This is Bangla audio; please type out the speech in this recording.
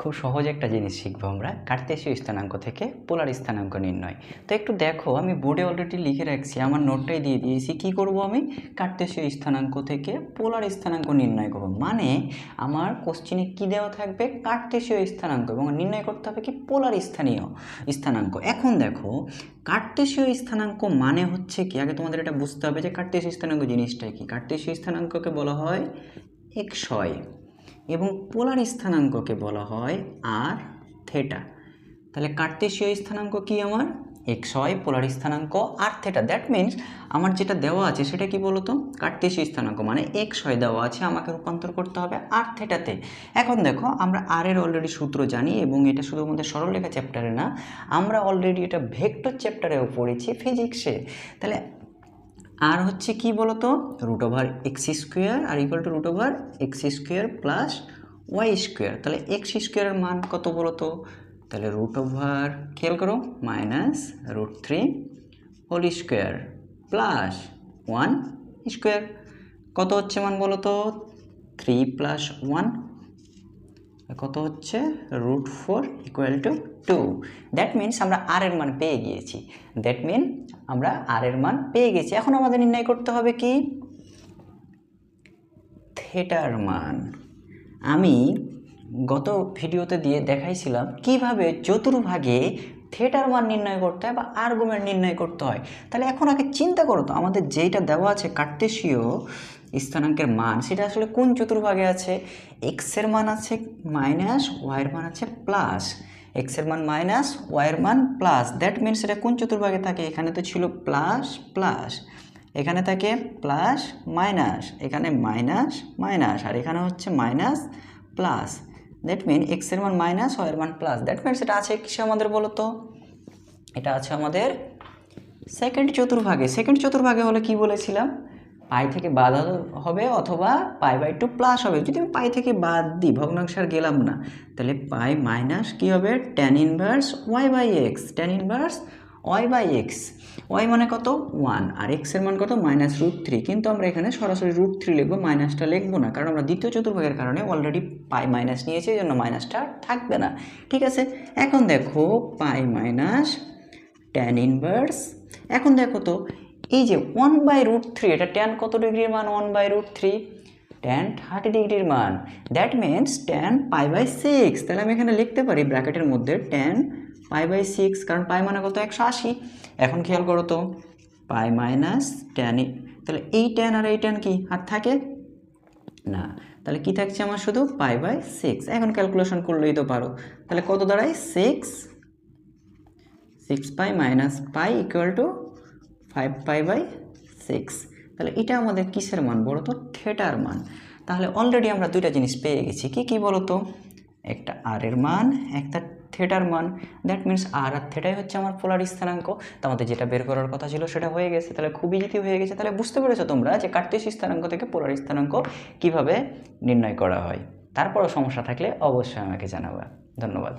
খুব সহজ একটা জিনিস শিখবো আমরা কার্তেশীয় স্থানাঙ্ক থেকে পোলার স্থানাঙ্ক নির্ণয়। তো একটু দেখো, আমি বোর্ডে অলরেডি লিখে রাখছি, আমার নোটটাই দিয়ে দিয়েছি। কি করব আমি? কার্তেশীয় স্থানাঙ্ক থেকে পোলার স্থানাঙ্ক নির্ণয় করব। মানে আমার কোশ্চেনে কি দেওয়া থাকবে? কার্তেশীয় স্থানাঙ্ক, এবং নির্ণয় করতে হবে কি? পোলার স্থানাঙ্ক। এখন দেখো, কার্তেশীয় স্থানাঙ্ক মানে হচ্ছে কি, আগে তোমাদের এটা বুঝতে হবে যে কার্তেশীয় স্থানাঙ্ক জিনিসটা কি। কার্তেশীয় স্থানাঙ্ককে বলা হয় xy এবং পোলার স্থানাঙ্ককে বলা হয় আর থেটা। তাহলে কার্তেশীয় স্থানাঙ্ক কি আমার? xy, পোলার স্থানাঙ্ক আর থেটা। দ্যাট মিনস আমার যেটা দেওয়া আছে সেটা কি বলতো? কার্তেশীয় স্থানাঙ্ক মানে xy দেওয়া আছে, আমাকে রূপান্তর করতে হবে আর থেটাতে। এখন দেখো, আমরা আর এর অলরেডি সূত্র জানি, এবং এটা শুধু আমাদের সরলরেখা চ্যাপ্টারে না, আমরা অলরেডি এটা ভেক্টর চ্যাপ্টারেও পড়েছি ফিজিক্সে। তাহলে আর হচ্ছে কি বলতো? Root over x square r equal to root over x square plus y square. তাহলে এক্স স্কোয়ারের মান কত বলতো? তাহলে রুট ওভার, খেয়াল করো, minus root 3 whole square plus 1 square. কত হচ্ছে মান বলতো? 3 প্লাস 1 কত হচ্ছে? Root 4 equal to 2। That means আমরা আর এর মান পেয়ে গিয়েছি। এখন আমাদের নির্ণয় করতে হবে কি? থেটার মান। আমি গত ভিডিওতে দিয়ে দেখাইছিলাম কিভাবে চতুর্ভাগে থেটার মান নির্ণয় করতে হয় বা আর্গুমেন্ট নির্ণয় করতে হয়। তাহলে এখন আগে চিন্তা করো তো, আমাদের যেটা দেওয়া আছে কার্তেশীয় স্থানাঙ্কের মান, সেটা আসলে কোন চতুর্ভাগে আছে? এক্সের মান আছে মাইনাস, ওয়াইয়ের মান আছে প্লাস। এক্সের মান মাইনাস, ওয়াইয়ের মান প্লাস। দ্যাট মিনস এটা কোন চতুর্ভাগে থাকে? এখানে তো ছিল প্লাস প্লাস, এখানে থাকে প্লাস মাইনাস, এখানে মাইনাস মাইনাস, আর এখানে হচ্ছে মাইনাস প্লাস। দ্যাট মিন এক্সের মান মাইনাস, ওয়াইয়ের মান প্লাস। দ্যাট মিনস এটা আছে কিসে আমাদের বলো তো? এটা আছে আমাদের সেকেন্ড চতুর্ভাগে। সেকেন্ড চতুর্ভাগে হলে কি বলেছিলাম? পাই থেকে বাদ হবে অথবা পাই বাই 2 প্লাস হবে। যদি আমি পাই থেকে বাদ দিই, ভগ্নাংশ আর গেলাম না, তাহলে পাই মাইনাস কি হবে? Tan inverse y by x. Tan inverse y by x. Y মানে কত? 1, আর এক্সের মান কত? Minus root 3। কিন্তু আমরা এখানে সরাসরি রুট 3 লিখবো, মাইনাসটা লিখবো না, কারণ আমরা দ্বিতীয় চতুর্ভাগের কারণে অলরেডি পাই মাইনাস নিয়েছি, এই জন্য মাইনাসটা থাকবে না। ঠিক আছে, এখন দেখো পাই মাইনাস ট্যান ইনভার্স। এখন দেখো তো, এই যে 1 বাই রুট 3, এটা ট্যান কত ডিগ্রির মান? 1 বাই রুট 3, ট্যান 30 ডিগ্রির মান। That means tan pi by 6। তাহলে আমি এখানে লিখতে পারি ব্র্যাকেটের মধ্যে ট্যান পাই বাই 6, কারণ পাই মানে কত? 180। এখন খেয়াল করো তো, পাই মাইনাস ট্যান, তাহলে এই ট্যান আর এই ট্যান কি আর থাকে না? তাহলে কি থাকছে আমার? শুধু পাই বাই 6। এখন ক্যালকুলেশন করলেই তো পারো। তাহলে কত দাঁড়ায়? 6 pi minus pi equal to 5 pi by 6। তাহলে এটা আমাদের কিসের মান বলো তো? থেটার মান। তাহলে অলরেডি আমরা দুইটা জিনিস পেয়ে গেছি। কি বলো তো? একটা আর এর মান, একটা থেটার মান। দ্যাট মিনস আর থেটাই হচ্ছে আমার পোলার স্থানাঙ্ক। তো আমাদের যেটা বের করার কথা ছিল সেটা হয়ে গেছে। তাহলে খুবই ইজি হয়ে গেছে। তাহলে বুঝতে পেরেছো তোমরা যে কার্তেশীয় স্থানাঙ্ক থেকে পোলার স্থানাঙ্ক কিভাবে নির্ণয় করা হয়। তারপরও সমস্যা থাকলে অবশ্যই আমাকে জানাবে। ধন্যবাদ।